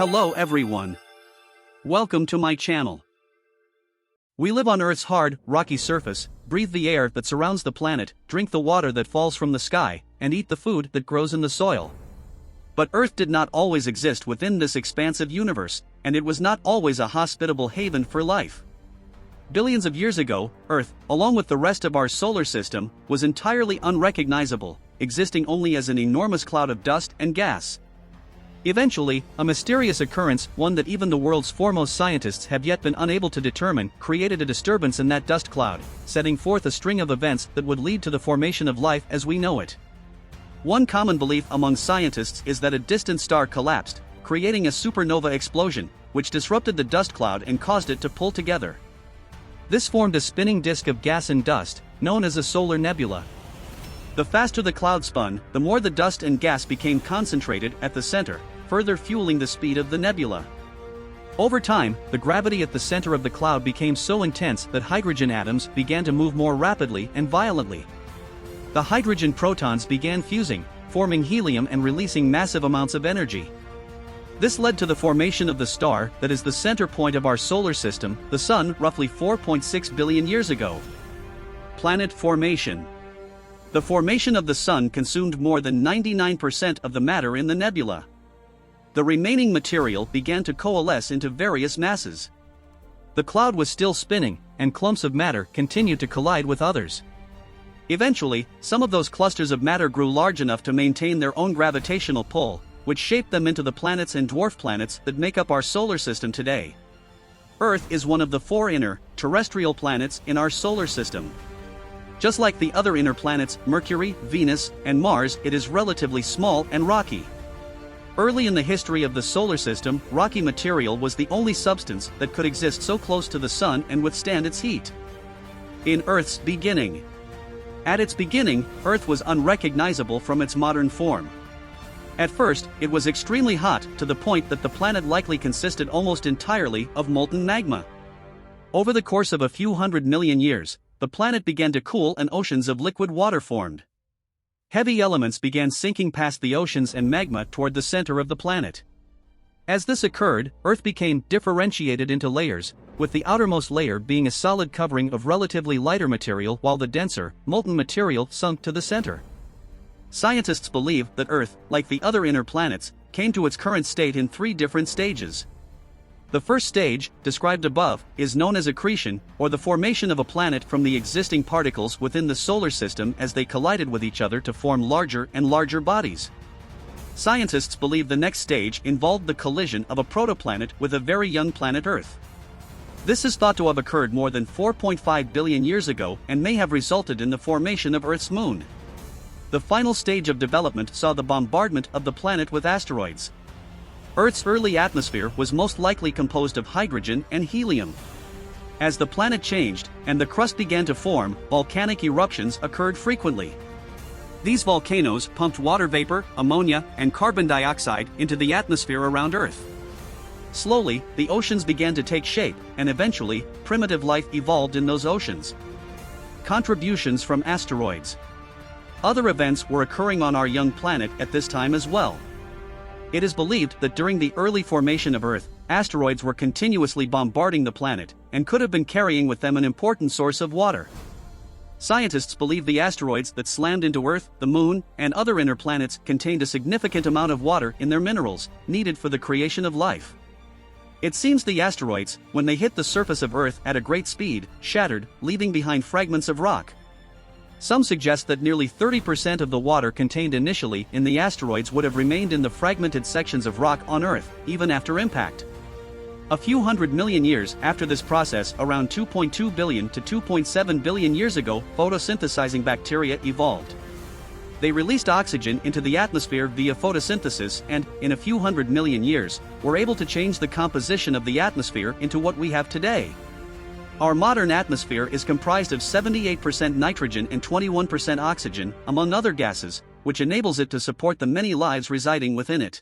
Hello everyone. Welcome to my channel. We live on Earth's hard, rocky surface, breathe the air that surrounds the planet, drink the water that falls from the sky, and eat the food that grows in the soil. But Earth did not always exist within this expansive universe, and it was not always a hospitable haven for life. Billions of years ago, Earth, along with the rest of our solar system, was entirely unrecognizable, existing only as an enormous cloud of dust and gas. Eventually, a mysterious occurrence, one that even the world's foremost scientists have yet been unable to determine, created a disturbance in that dust cloud, setting forth a string of events that would lead to the formation of life as we know it. One common belief among scientists is that a distant star collapsed, creating a supernova explosion, which disrupted the dust cloud and caused it to pull together. This formed a spinning disk of gas and dust, known as a solar nebula. The faster the cloud spun, the more the dust and gas became concentrated at the center, further fueling the speed of the nebula. Over time, the gravity at the center of the cloud became so intense that hydrogen atoms began to move more rapidly and violently. The hydrogen protons began fusing, forming helium and releasing massive amounts of energy. This led to the formation of the star that is the center point of our solar system, the Sun, roughly 4.6 billion years ago. Planet formation. The formation of the Sun consumed more than 99% of the matter in the nebula. The remaining material began to coalesce into various masses. The cloud was still spinning, and clumps of matter continued to collide with others. Eventually, some of those clusters of matter grew large enough to maintain their own gravitational pull, which shaped them into the planets and dwarf planets that make up our solar system today. Earth is one of the 4 inner, terrestrial planets in our solar system. Just like the other inner planets, Mercury, Venus, and Mars, it is relatively small and rocky. Early in the history of the solar system, rocky material was the only substance that could exist so close to the Sun and withstand its heat. In Earth's beginning. At its beginning, Earth was unrecognizable from its modern form. At first, it was extremely hot, to the point that the planet likely consisted almost entirely of molten magma. Over the course of a few 100 million years, the planet began to cool and oceans of liquid water formed. Heavy elements began sinking past the oceans and magma toward the center of the planet. As this occurred, Earth became differentiated into layers, with the outermost layer being a solid covering of relatively lighter material while the denser, molten material sunk to the center. Scientists believe that Earth, like the other inner planets, came to its current state in 3 different stages. The first stage, described above, is known as accretion, or the formation of a planet from the existing particles within the solar system as they collided with each other to form larger and larger bodies. Scientists believe the next stage involved the collision of a protoplanet with a very young planet Earth. This is thought to have occurred more than 4.5 billion years ago and may have resulted in the formation of Earth's moon. The final stage of development saw the bombardment of the planet with asteroids. Earth's early atmosphere was most likely composed of hydrogen and helium. As the planet changed, and the crust began to form, volcanic eruptions occurred frequently. These volcanoes pumped water vapor, ammonia, and carbon dioxide into the atmosphere around Earth. Slowly, the oceans began to take shape, and eventually, primitive life evolved in those oceans. Contributions from asteroids. Other events were occurring on our young planet at this time as well. It is believed that during the early formation of Earth, asteroids were continuously bombarding the planet, and could have been carrying with them an important source of water. Scientists believe the asteroids that slammed into Earth, the Moon, and other inner planets contained a significant amount of water in their minerals, needed for the creation of life. It seems the asteroids, when they hit the surface of Earth at a great speed, shattered, leaving behind fragments of rock. Some suggest that nearly 30% of the water contained initially in the asteroids would have remained in the fragmented sections of rock on Earth, even after impact. A few 100 million years after this process, around 2.2 billion to 2.7 billion years ago, photosynthesizing bacteria evolved. They released oxygen into the atmosphere via photosynthesis and, in a few 100 million years, were able to change the composition of the atmosphere into what we have today. Our modern atmosphere is comprised of 78% nitrogen and 21% oxygen, among other gases, which enables it to support the many lives residing within it.